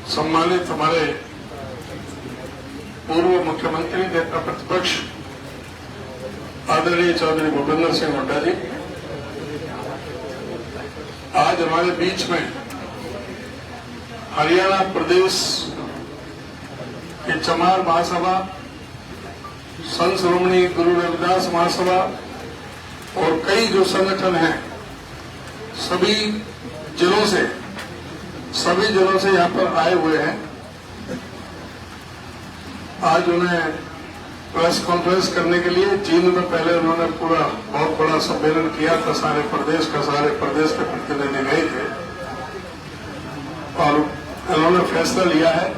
सम्मानित हमारे पूर्व मुख्यमंत्री नेता प्रतिपक्ष आदरणीय चौधरी भूपेंद्र सिंह हुड्डा जी, आज हमारे बीच में हरियाणा प्रदेश की चमार महासभा, संत श्रोमणी गुरु रविदास महासभा और कई जो संगठन हैं, सभी जिलों से यहाँ पर आए हुए हैं। आज उन्हें प्रेस कॉन्फ्रेंस करने के लिए जींद में पहले उन्होंने पूरा बहुत बड़ा सम्मेलन किया था, सारे प्रदेश के प्रतिनिधि गए थे और उन्होंने फैसला लिया है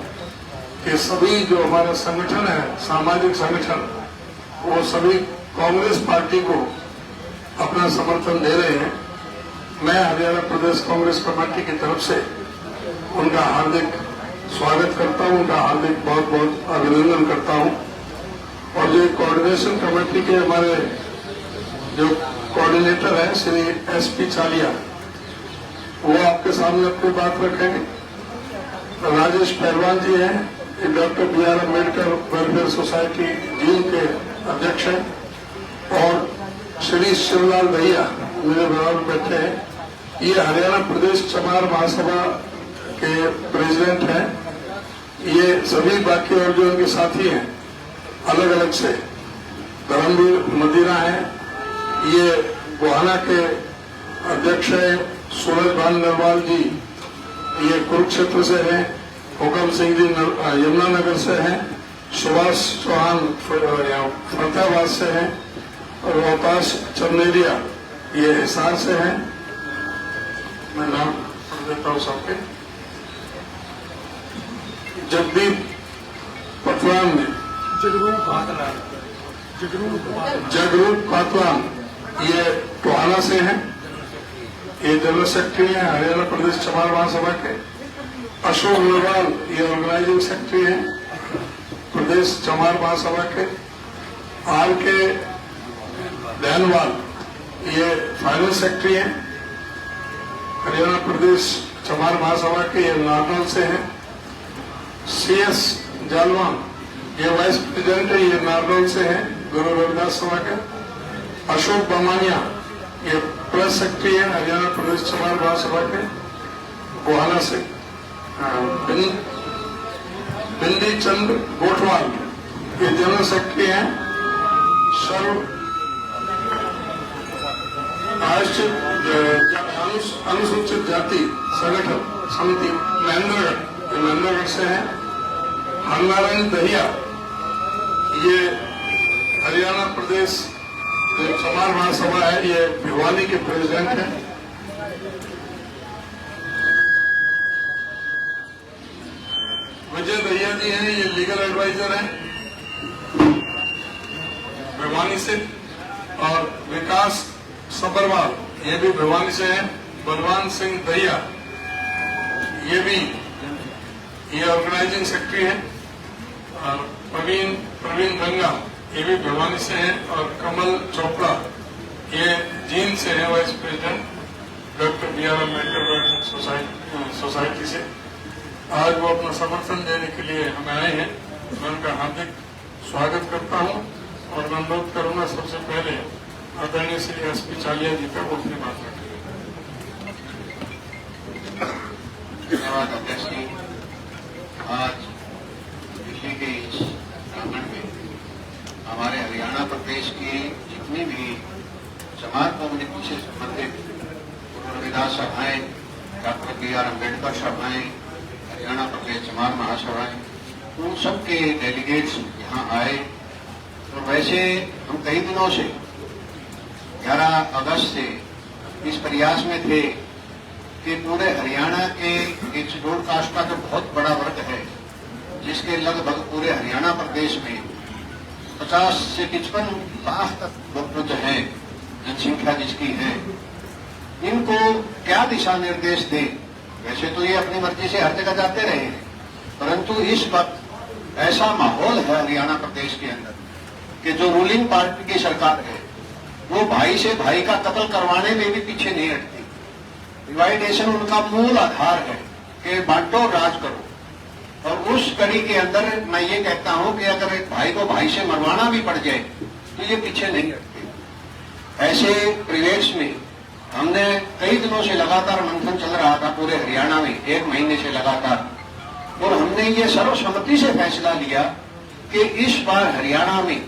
कि सभी जो हमारे संगठन है, सामाजिक संगठन, वो सभी कांग्रेस पार्टी को अपना समर्थन दे रहे हैं। मैं हरियाणा प्रदेश कांग्रेस कमेटी की तरफ से उनका हार्दिक स्वागत करता हूं, उनका हार्दिक बहुत बहुत अभिनंदन करता हूं। और जो कोऑर्डिनेशन कमेटी के हमारे जो कोऑर्डिनेटर हैं श्री SP चालिया, वो आपके सामने अपनी बात रखेंगे। राजेश पहलवान जी हैं, doctor BR Ambedkar welfare society Jind के अध्यक्ष हैं, और श्री शिवलाल भैया मेरे बराबर बैठे हैं, ये हरियाणा प्रदेश चमार महासभा के प्रेसिडेंट हैं। ये सभी बाकी और जो उनके साथी हैं अलग अलग से, धर्मवीर मदीना है, ये गोहाना के अध्यक्ष है, सूरज भान नरवाल जी ये कुरुक्षेत्र से हैं, हुकम सिंह जी यमुनानगर से हैं, सुभाष चौहान फतेहाबाद से हैं, और अवकाश चंदेरिया ये हिसार से हैं। मैं नाम पढ़ देता हूँ सबके। जगदीप पतवान ने, जगरूप पातवान ये टोहाना से हैं, ये जनरल सेक्रेटरी हैं हरियाणा प्रदेश चमार महासभा के। अशोक नरवाल ये ऑर्गेनाइजिंग सेक्रेटरी हैं प्रदेश चमार महासभा के। RK डैनवाल ये फाइनेंस सेक्रेटरी हैं हरियाणा प्रदेश चमार महासभा के, ये नारनौल से हैं। CS जालवान ये वाइस प्रेसिडेंट है, ये नारनौल से हैं, गुरु रविदास सभा के। अशोक बमानिया ये प्रेस सेक्रेटरी है हरियाणा प्रदेश चमार महासभा के, गोहाना से। बिंदी चंद गोठवाल ये जनरल सेक्रेटरी हैं अनुसूचित जाति संगठन समिति महेंद्रगढ़ से हैं। हरनारायण दहिया ये हरियाणा प्रदेश चमार महासभा है, ये भिवानी के प्रेसिडेंट हैं। विजय दहिया जी हैं, ये लीगल एडवाइजर हैं भिवानी से। और विकास सबरवाल ये भी भिवानी से हैं। बलवान सिंह दहिया ये ऑर्गेनाइजिंग सेक्रेटरी हैं। और प्रवीण गंगा ये भी भिवानी से हैं। और कमल चोपड़ा ये जींद से हैं, vice president doctor BR Ambedkar society से। आज वो अपना समर्थन देने के लिए हमें आए हैं, मैं उनका हार्दिक स्वागत करता हूं। और मैं अनुरोध करूंगा सबसे पहले आदरणीय श्री SP चालिया जी का वो अपनी बात रखें। धन्यवाद अध्यक्ष जी। आज दिल्ली के इस प्रांगण में हमारे हरियाणा प्रदेश की जितनी भी चमार कम्युनिटी से संबंधित गुरु रविदास सभाएं, डॉक्टर BR अम्बेडकर सभाएं, हरियाणा प्रदेश चमार महासभाएं, उन सब के डेलीगेट्स यहाँ आए। और वैसे हम कई दिनों से 11 अगस्त से इस प्रयास में थे कि पूरे हरियाणा के एक शेड्यूल्ड कास्ट का जो बहुत बड़ा वर्ग है, जिसके लगभग पूरे हरियाणा प्रदेश में 50 से 55 लाख तक लोग जो है, जनसंख्या जिसकी है, इनको क्या दिशा निर्देश दें। वैसे तो ये अपनी मर्जी से हर जगह जाते रहे हैं, परंतु इस वक्त ऐसा माहौल है हरियाणा प्रदेश के अंदर कि जो रूलिंग पार्टी की सरकार है वो भाई से भाई का कत्ल करवाने में भी पीछे नहीं हटती। डिवाइडेशन उनका मूल आधार है कि बांटो राज करो। और उस कड़ी के अंदर मैं ये कहता हूं कि अगर एक भाई को भाई से मरवाना भी पड़ जाए तो ये पीछे नहीं हटते। ऐसे परिवेश में हमने कई दिनों से लगातार मंथन चल रहा था पूरे हरियाणा में, 1 महीने से लगातार, और हमने ये सर्वसम्मति से फैसला लिया कि इस बार हरियाणा में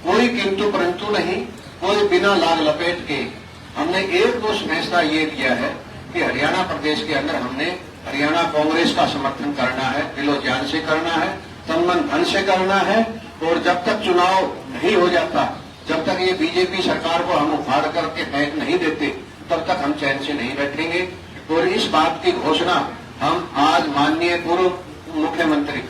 कोई किंतु परंतु नहीं, कोई बिना लाग लपेट के हमने एक दो फैसला ये लिया है कि हरियाणा प्रदेश के अंदर हमने हरियाणा कांग्रेस का समर्थन करना है, दिलो जान से करना है, तन मन धन से करना है। और जब तक चुनाव नहीं हो जाता, जब तक ये बीजेपी सरकार को हम उखाड़ करके फेंक नहीं देते, तब तक हम चैन से नहीं बैठेंगे। और इस बात की घोषणा हम आज माननीय पूर्व मुख्यमंत्री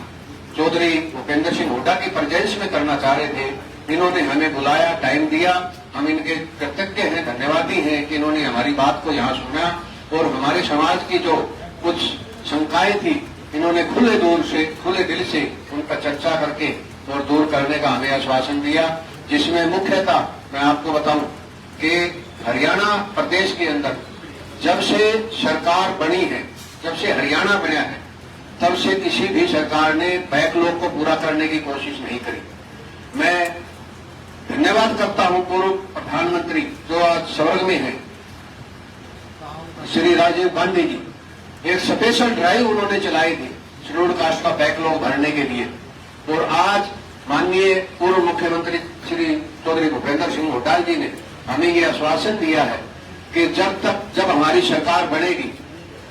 चौधरी भूपेंद्र सिंह हुड्डा की प्रेजेंस में करना चाह रहे थे। इन्होंने हमें बुलाया, टाइम दिया, हम इनके कृतज्ञ हैं, धन्यवादी हैं कि इन्होंने हमारी बात को यहाँ सुना और हमारे समाज की जो कुछ शंकाएं थी इन्होंने खुले दिल से उनका चर्चा करके और दूर करने का हमें आश्वासन दिया। जिसमें मुख्यतः मैं आपको बताऊं कि हरियाणा प्रदेश के अंदर जब से सरकार बनी है, जब से हरियाणा बना है, तब से किसी भी सरकार ने बैकलॉग को पूरा करने की कोशिश नहीं करी। मैं धन्यवाद करता हूं पूर्व प्रधानमंत्री जो आज स्वर्ग में है, श्री राजीव गांधी जी। एक स्पेशल ड्राइव उन्होंने चलाई थी शेड्यूल्ड कास्ट का बैकलॉग भरने के लिए, और आज माननीय पूर्व मुख्यमंत्री श्री चौधरी भूपेंद्र सिंह हुड्डा जी ने हमें ये आश्वासन दिया है कि जब हमारी सरकार बनेगी,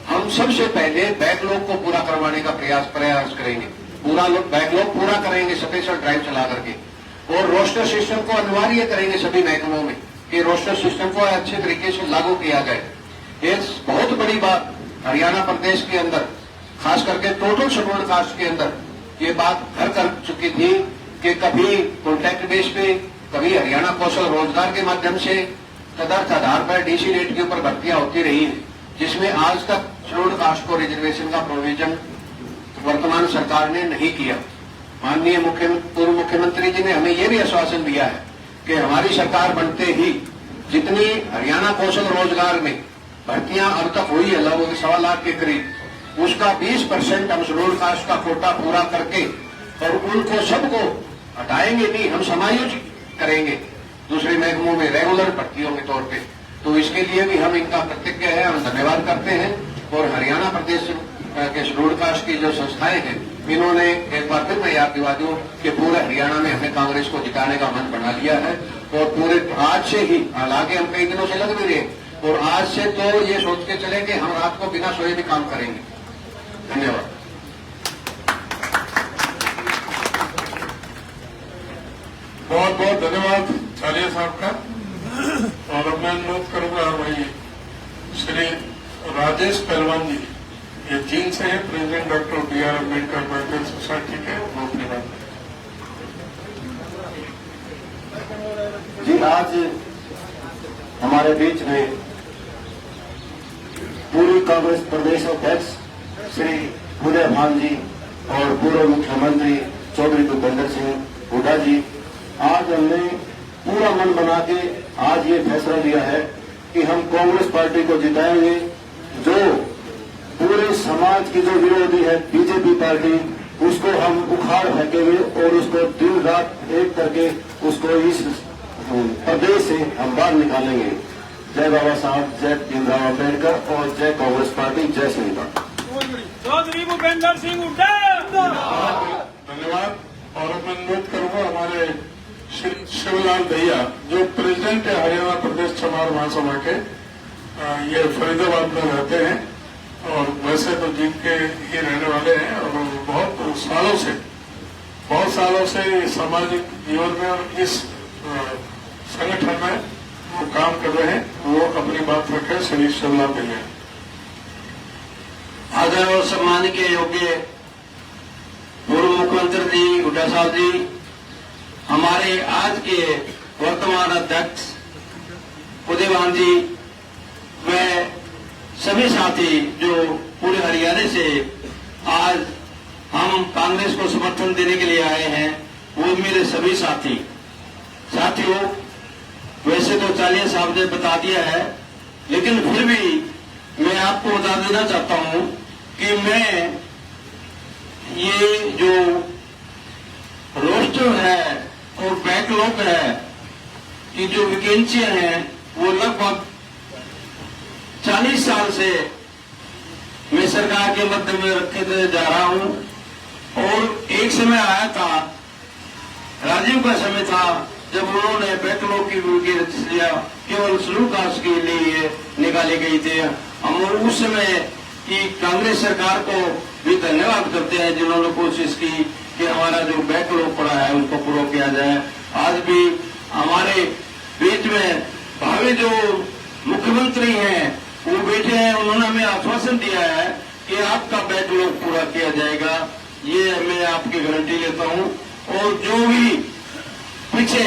हम सबसे पहले बैकलॉग को पूरा करवाने का प्रयास करेंगे, पूरा बैकलॉग पूरा करेंगे स्पेशल ड्राइव चला करके, और रोस्टर सिस्टम को अनिवार्य करेंगे सभी महकमों में कि रोस्टर सिस्टम को अच्छे तरीके से लागू किया जाए। एक बहुत बड़ी बात हरियाणा प्रदेश के अंदर, खास करके टोटल शेड्यूल्ड कास्ट के अंदर ये बात घर कर चुकी थी कि कभी कॉन्ट्रैक्ट बेस पे, कभी हरियाणा कौशल रोजगार के माध्यम से तदर्थ आधार पर डीसी रेट के ऊपर भर्तियां होती रही है, जिसमें आज तक शेड्यूल्ड कास्ट को रिजर्वेशन का प्रोविजन वर्तमान सरकार ने नहीं किया। माननीय पूर्व मुख्यमंत्री जी ने हमें यह भी आश्वासन दिया है कि हमारी सरकार बनते ही जितनी हरियाणा कौशल रोजगार में भर्तियां अब तक हुई है, लगभग 1.25 लाख के करीब, उसका 20% हम शेड्यूल्ड कास्ट का कोटा पूरा करके और उनको सबको हटाएंगे नहीं, हम समायोजित करेंगे दूसरे महकमों में रेगुलर भर्तियों के तौर पे। तो इसके लिए भी हम इनका कृतज्ञ है, हम धन्यवाद करते हैं। और हरियाणा प्रदेश के शेड्यूल्ड कास्ट की जो संस्थाएं हैं, इन्होंने एक बार फिर मैं याद दिवा दूं कि पूरे हरियाणा में हमने कांग्रेस को जिताने का मन बना लिया है, और पूरे आज से ही, हालांकि हम कई दिनों से लग भी रहे, और आज से तो ये सोच के चले कि हम रात को बिना सोए भी काम करेंगे। धन्यवाद। बहुत बहुत धन्यवाद चालिया साहब का। और अब मैं अनुरोध करूंगा भाई श्री राजेश पहलवान जी, ये जींद से है, president doctor B.R. Ambedkar welfare society के, वो अपनी बात जी। आज हमारे बीच में पूर्व कांग्रेस प्रदेश अध्यक्ष श्री उदय भान जी और पूर्व मुख्यमंत्री चौधरी भूपेंद्र सिंह हुड्डा जी, आज हमने पूरा मन बना के आज ये फैसला लिया है कि हम कांग्रेस पार्टी को जिताएंगे। जो पूरे समाज की जो विरोधी है बीजेपी पार्टी, उसको हम उखाड़ फेंकेंगे और उसको दिन रात एक करके उसको इस प्रदेश से हम बाहर निकालेंगे। जय बाबा साहब, जय भीमराव अम्बेडकर और जय कांग्रेस पार्टी, जय श्री राम। चौधरी भूपेंद्र सिंह हुड्डा। धन्यवाद। और मैं अनुरोध करूंगा हमारे श्री शिवलाल दहिया, जो प्रेसिडेंट है हरियाणा प्रदेश चमार महासभा के, ये फरीदाबाद में रहते हैं और वैसे तो जीत के ही रहने वाले हैं, और बहुत सालों से सामाजिक जीवन में और इस संगठन में वो काम कर रहे हैं। वो अपनी बात रखे श्री शिवलाल दहिया। आदर और सम्मान के योग्य पूर्व मुख्यमंत्री जी हुड्डा साहब जी, हमारे आज के वर्तमान अध्यक्ष उदयवान जी, व सभी साथी जो पूरे हरियाणा से आज हम कांग्रेस को समर्थन देने के लिए आए हैं, वो मेरे सभी साथियों, वैसे तो चालिया साहब ने बता दिया है, लेकिन फिर भी मैं आपको बता देना चाहता हूं कि मैं ये जो रोस्टर है और बैकलॉग है, ये जो वैकेंसियां हैं वो लगभग 40 साल से मैं सरकार के मध्य में रखे जा रहा हूं। और एक समय आया था, राजीव का समय था, जब उन्होंने बैकलॉग की वैकेंसी लिया, केवल शेड्यूल कास्ट के लिए निकाली गई थी। हम उस समय की कांग्रेस सरकार को भी धन्यवाद करते हैं जिन्होंने कोशिश की कि हमारा जो बैकलॉग पड़ा है उनको पूरा किया जाए। आज भी हमारे बीच में भावी जो मुख्यमंत्री हैं वो बैठे हैं, उन्होंने हमें आश्वासन दिया है कि आपका बैकलॉग पूरा किया जाएगा। ये मैं आपकी गारंटी लेता हूं। और जो भी पीछे,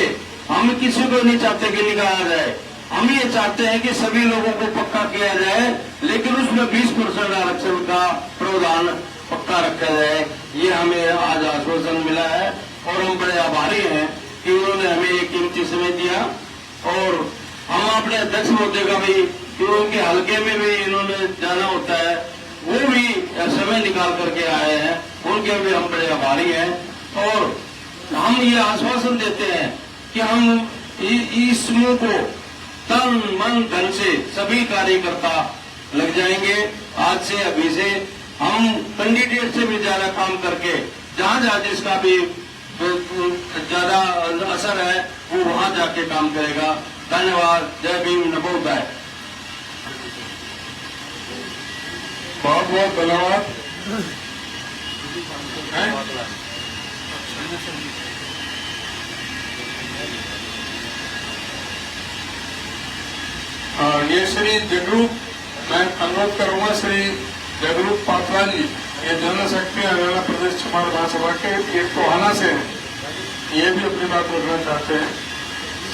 हम किसी को नहीं चाहते कि निकाला जाए, हम ये चाहते हैं कि सभी लोगों को पक्का किया जाए, लेकिन उसमें 20% आरक्षण का प्रावधान पक्का रखा जाए। ये हमें आज आश्वासन मिला है और हम बड़े आभारी हैं कि उन्होंने हमें एक कीमती समय दिया। और हम अपने अध्यक्ष महोदय का भी, उनके हल्के में भी इन्होंने जाना होता है, वो भी समय निकाल करके आए हैं, उनके भी हम बड़े आभारी हैं। और हम ये आश्वासन देते हैं कि हम इस समूह को तन मन धन से सभी कार्यकर्ता लग जाएंगे। आज से, अभी से हम कैंडिडेट से भी ज्यादा काम करके जहां जहां जिसका भी ज्यादा असर है वो वहां जाके काम करेगा। धन्यवाद। जय भीम, नमो बुद्धाय। बहुत बहुत धन्यवाद। ये श्री जगरूप, मैं अनुरोध करूंगा श्री जगरूप पासवान जी, ये जनरल सेक्रेटरी हरियाणा प्रदेश चमार विधानसभा के, ये टोहाना से हैं, ये भी अपनी बात रखना चाहते हैं।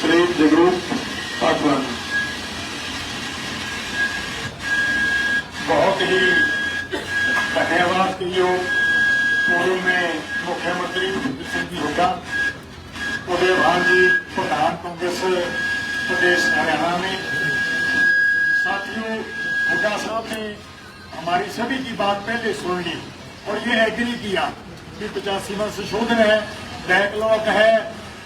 श्री जगरूप पासवान जी। बहुत ही धन्यवाद कि जो पूर्व में मुख्यमंत्री हुड्डा, उदय भान जी प्रधान कांग्रेस प्रदेश हरियाणा में, साथियों हुड्डा साहब ने हमारी सभी की बात पहले सुन ली और ये एग्री किया कि 85वां संशोधन है, बैकलॉग है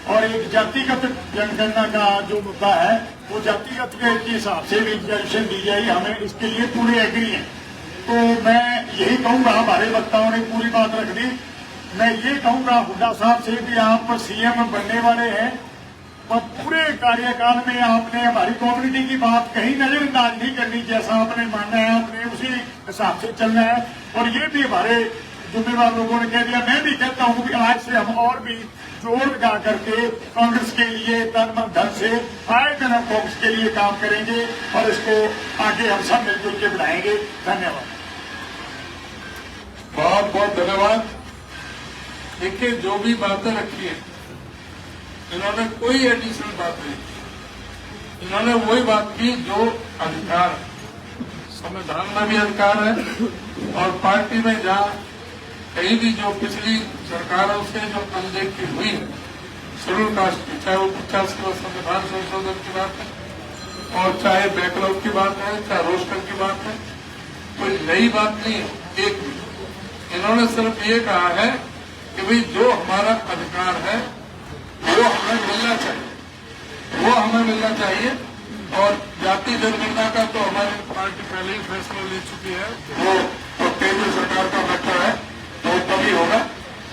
और एक जातिगत जनगणना का जो मुद्दा है वो जातिगत के हिसाब से रिजर्वेशन दी जाए, हमें इसके लिए पूरे एग्री हैं। तो मैं यही कहूंगा, हमारे वक्ताओं ने पूरी बात रख दी, मैं ये कहूंगा हुड्डा साहब से भी आप सीएम बनने वाले हैं और पूरे कार्यकाल में आपने हमारी कम्युनिटी की बात कहीं नजरअंदाज नहीं करनी, जैसा आपने मानना है आपने उसी हिसाब से चलना है। और ये भी हमारे जिम्मेवार लोगों ने कह दिया, मैं भी कहता हूँ कि आज से हम और भी जोर लगा करके कांग्रेस के लिए तन मन धन से आए दिन हम कांग्रेस के लिए काम करेंगे और इसको आगे हम सब मिलजुल के बढ़ाएंगे। धन्यवाद। बहुत बहुत धन्यवाद। देखिए, जो भी बातें रखी है इन्होंने कोई एडिशनल बात नहीं, इन्होंने वही बात की जो अधिकार संविधान में भी अधिकार है और पार्टी में जहां कहीं भी जो पिछली सरकारों से जो अनदेखी हुई है शेड्यूल कास्ट की, चाहे वो 50वां संविधान संशोधन की बात है और चाहे बैकलॉग की बात है, चाहे रोस्टर की बात है, कोई नई बात नहीं है। एक इन्होंने सिर्फ ये कहा है कि भाई जो हमारा अधिकार है वो हमें मिलना चाहिए, वो हमें मिलना चाहिए। और जाति जनगणना का तो हमारी पार्टी पहले ही फैसला ले चुकी है, वो तो केंद्र सरकार का मैटर है, वो तभी होगा।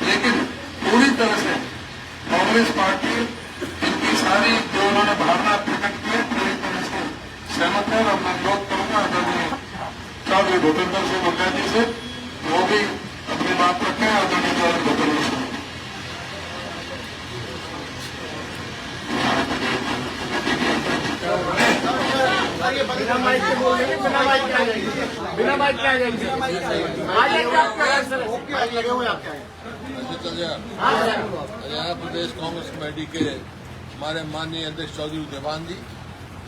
लेकिन पूरी तरह से कांग्रेस पार्टी इनकी सारी जो उन्होंने भावना प्रकट की है पूरी तरह से सहमत है। और मैं अनुरोध करूंगा आदरणीय चौधरी भूपेंद्र सिंह हुड्डा जी से, वो भी अपनी बात रखें। आदरणीय चौधरी भूपेंद्र सिंह। बिना माइक के बोलेंगे, बिना माइक के आ जाएंगे, बिना माइक के आ जाएंगे। लगे हुए आप क्या हरियाणा प्रदेश कांग्रेस कमेटी के हमारे माननीय अध्यक्ष चौधरी उदयभान जी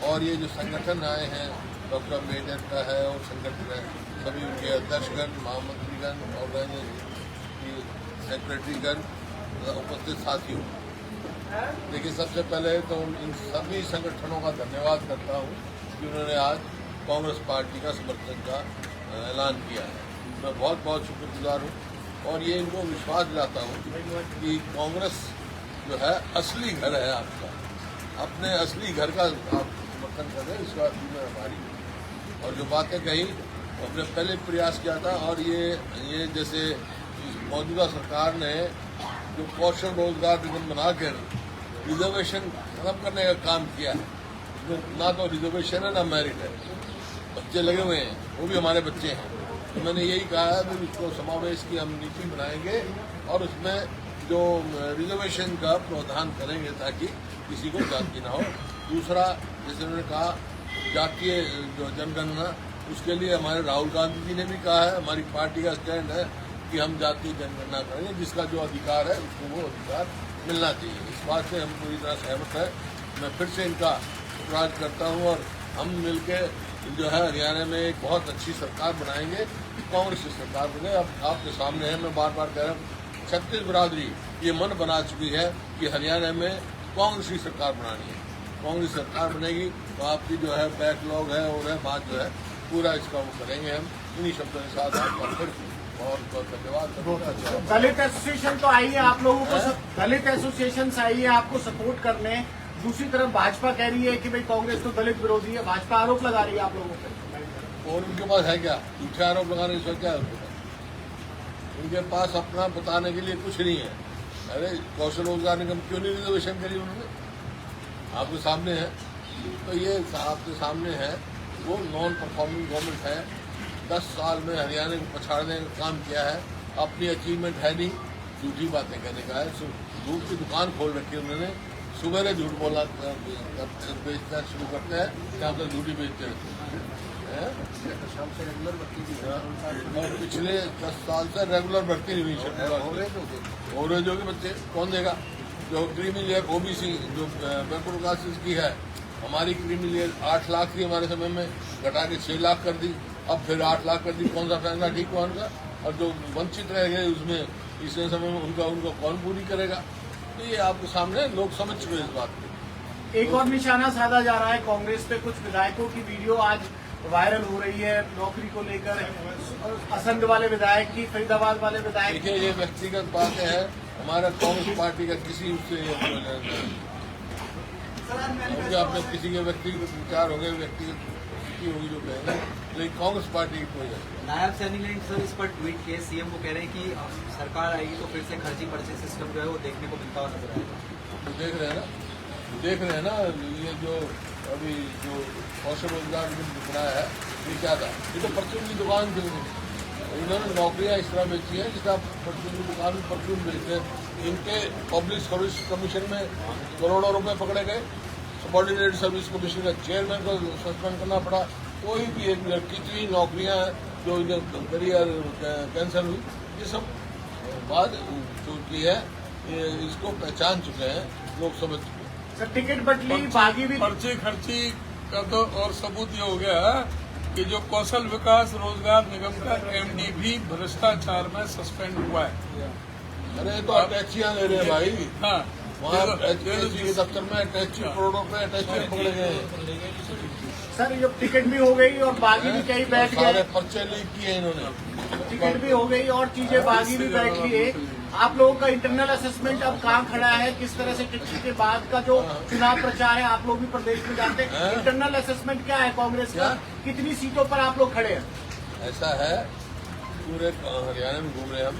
और ये जो संगठन आए हैं, डॉक्टर अम्बेडकर का है और संगठन है, सभी उनके अध्यक्षगण, महामंत्रीगण, ऑर्गेनाइजेशन सेक्रेटरीगण, उपस्थित साथियों, देखिए सबसे पहले तो इन सभी संगठनों का धन्यवाद करता हूँ कि उन्होंने आज कांग्रेस पार्टी का समर्थन का ऐलान किया है। मैं बहुत बहुत शुक्रगुजार हूँ और ये इनको विश्वास दिलाता हूँ कि कांग्रेस जो है असली घर है आपका, अपने असली घर का आप समर्थन कर रहे हैं, इस बात की मैं आभारी हूँ। और जो बातें कही हमने पहले प्रयास किया था, और ये जैसे मौजूदा सरकार ने जो कौशल रोजगार निगम बनाकर रिजर्वेशन खत्म करने का काम किया है, जो ना तो रिजर्वेशन है ना मेरिट है, बच्चे लगे हुए हैं, वो भी हमारे बच्चे हैं। तो मैंने यही कहा है कि उसको समावेश की हम नीति बनाएंगे और उसमें जो रिजर्वेशन का प्रावधान करेंगे ताकि किसी को जाति ना हो। दूसरा, जैसे उन्होंने कहा जातीय जो जनगणना, उसके लिए हमारे राहुल गांधी जी ने भी कहा है, हमारी पार्टी का स्टैंड है कि हम जातीय जनगणना करेंगे, जिसका जो अधिकार है उसको वो अधिकार मिलना चाहिए। इस बात से हम पूरी तरह सहमत है। मैं फिर से इनका शुक्राना करता हूँ और हम मिलके जो है हरियाणा में एक बहुत अच्छी सरकार बनाएंगे, कांग्रेस की सरकार बने। अब आपके सामने है, मैं बार बार कह रहा हूँ, छत्तीस बिरादरी ये मन बना चुकी है कि हरियाणा में कांग्रेस की सरकार बनानी है। कांग्रेस सरकार बनेगी तो आपकी जो है बैकलॉग है और है बात जो है पूरा इसका वो करेंगे हम। इन्हीं शब्दों के साथ आपका फिर बहुत धन्यवाद। दलित एसोसिएशन तो आई है आप लोगों को, दलित एसोसिएशन से आई है आपको सपोर्ट करने। दूसरी तरफ भाजपा कह रही है कि भाई कांग्रेस तो दलित विरोधी है, भाजपा आरोप लगा रही है आप लोगों पर। और उनके पास है क्या झूठे आरोप लगाने की क्या है उनके पास अपना बताने के लिए कुछ नहीं है। अरे कौशल रोजगार निगम क्यों नहीं रिजर्वेशन करी उन्होंने, आपके सामने है। तो ये आपके सामने है, वो नॉन परफॉर्मिंग गवर्नमेंट है। 10 साल में हरियाणा को पछाड़ने का काम किया है, अपनी अचीवमेंट है नहीं, झूठी बातें कहने का है। धूप की दुकान खोल रखी है उन्होंने, सुबह झूठ बोलना बेचना शुरू करते हैं, जहाँ तक झूठी बेचते हैं। और पिछले 10 साल से रेगुलर भर्ती नहीं हुई ओवरेज होगी बच्चे कौन देगा। जो क्रीमी लेयर ओबीसी जो बैकवर्ड क्लासेस की है, हमारी क्रीमी लेयर 8 लाख थी हमारे समय में, घटा के 6 लाख कर दी, अब फिर 8 लाख कर दी। कौन सा फैसला ठीक हुआ उनका? और जो वंचित रह गए उसमें पिछले समय में उनका कौन पूरी करेगा? तो ये आपके सामने लोग समझ चुके इस बात को। एक और निशाना साधा जा रहा है कांग्रेस पे, कुछ विधायकों की वीडियो आज वायरल हो रही है नौकरी को लेकर, असंध वाले विधायक की, फरीदाबाद वाले विधायक। देखिए ये व्यक्तिगत बातें हैं, हमारा कांग्रेस पार्टी का किसी उससे आपने किसी के व्यक्तिगत विचार हो गए, व्यक्तिगत होगी जो कहेंगे, लेकिन कांग्रेस पार्टी की कोई है। नायब सैनी ने सर इस पर ट्वीट किए, सीएम को कह रहे हैं कि सरकार आएगी तो फिर से खर्ची पर्ची सिस्टम जो है वो देखने को मिलता हुआ नजर आएगा। देख रहे हैं ना ये जो अभी जो कौशल रोजगार बनाया है, ये क्या था? ये तो परचून की दुकान थी। इन्होंने नौकरियां इस तरह बेची है जिसका परचून की दुकान में परचून बेचते हैं। इनके पब्लिक सर्विस कमीशन में करोड़ों रुपए पकड़े गए, सबॉर्डिनेट सर्विस कमीशन का चेयरमैन को सस्पेंड करना पड़ा। कोई भी एक लड़की की नौकरियां जो करियर कैंसिल हुई, ये सब बात जो की है इसको पहचान चुके हैं, लोग समझ चुके हैं। सर टिकट बटली बागी भी पर्ची खर्ची का तो और सबूत ये हो गया कि जो कौशल विकास रोजगार निगम का एमडी भी भ्रष्टाचार में सस्पेंड हुआ है। अरे तो अटैचियां ले रहे हैं भाई, हाँ वहाँ अटैची के दफ्तर में अटैची करोड़ों रुपए अटैची पकड़े गए। सर ये टिकट भी हो गई और बागी भी कहीं बैठ सारे गए, पर्चे लीक किए इन्होंने। टिकट भी हो गई और चीजें बागी भी बैठ गई। आप लोगों का इंटरनल असेसमेंट अब कहाँ खड़ा है? किस तरह से टिकट के बाद का जो चुनाव प्रचार है, आप लोग भी प्रदेश में जाते हैं, इंटरनल असेसमेंट क्या है कांग्रेस का? कितनी सीटों पर आप लोग खड़े हैं? ऐसा है, पूरे हरियाणा में घूम रहे हैं हम,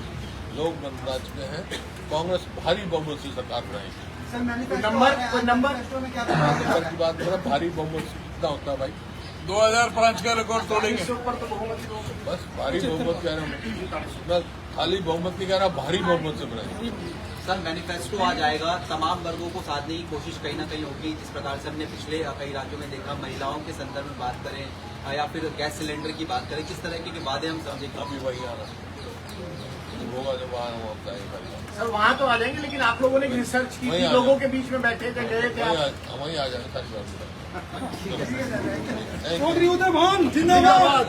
लोग बता चुके हैं, कांग्रेस भारी बहुमत से सरकार बनाएगी। नंबर की बात करें, भारी बहुमत से कितना होता है भाई? 2005 का रिकॉर्ड तोड़ेंगे। बस भारी बहुमत कह रहा हूँ मैं, खाली बहुमत नहीं कह रहा, भारी बहुमत से बनाएंगे। सर मैनिफेस्टो आ जाएगा, तमाम वर्गों को साधने की कोशिश कहीं ना कहीं होगी। जिस प्रकार से हमने पिछले कई राज्यों में देखा, महिलाओं के संदर्भ में बात करें या फिर गैस सिलेंडर की बात करें, किस तरह के वादे हम समझेंगे? अभी वही आ रहा होगा जब होता है सर वहाँ तो आ जाएंगे, लेकिन आप लोगों ने रिसर्च की थी, लोगों के बीच में बैठे थे, गए थे, वही आ जाएंगे सारी बात। चौधरी उदय भान जिंदाबाद।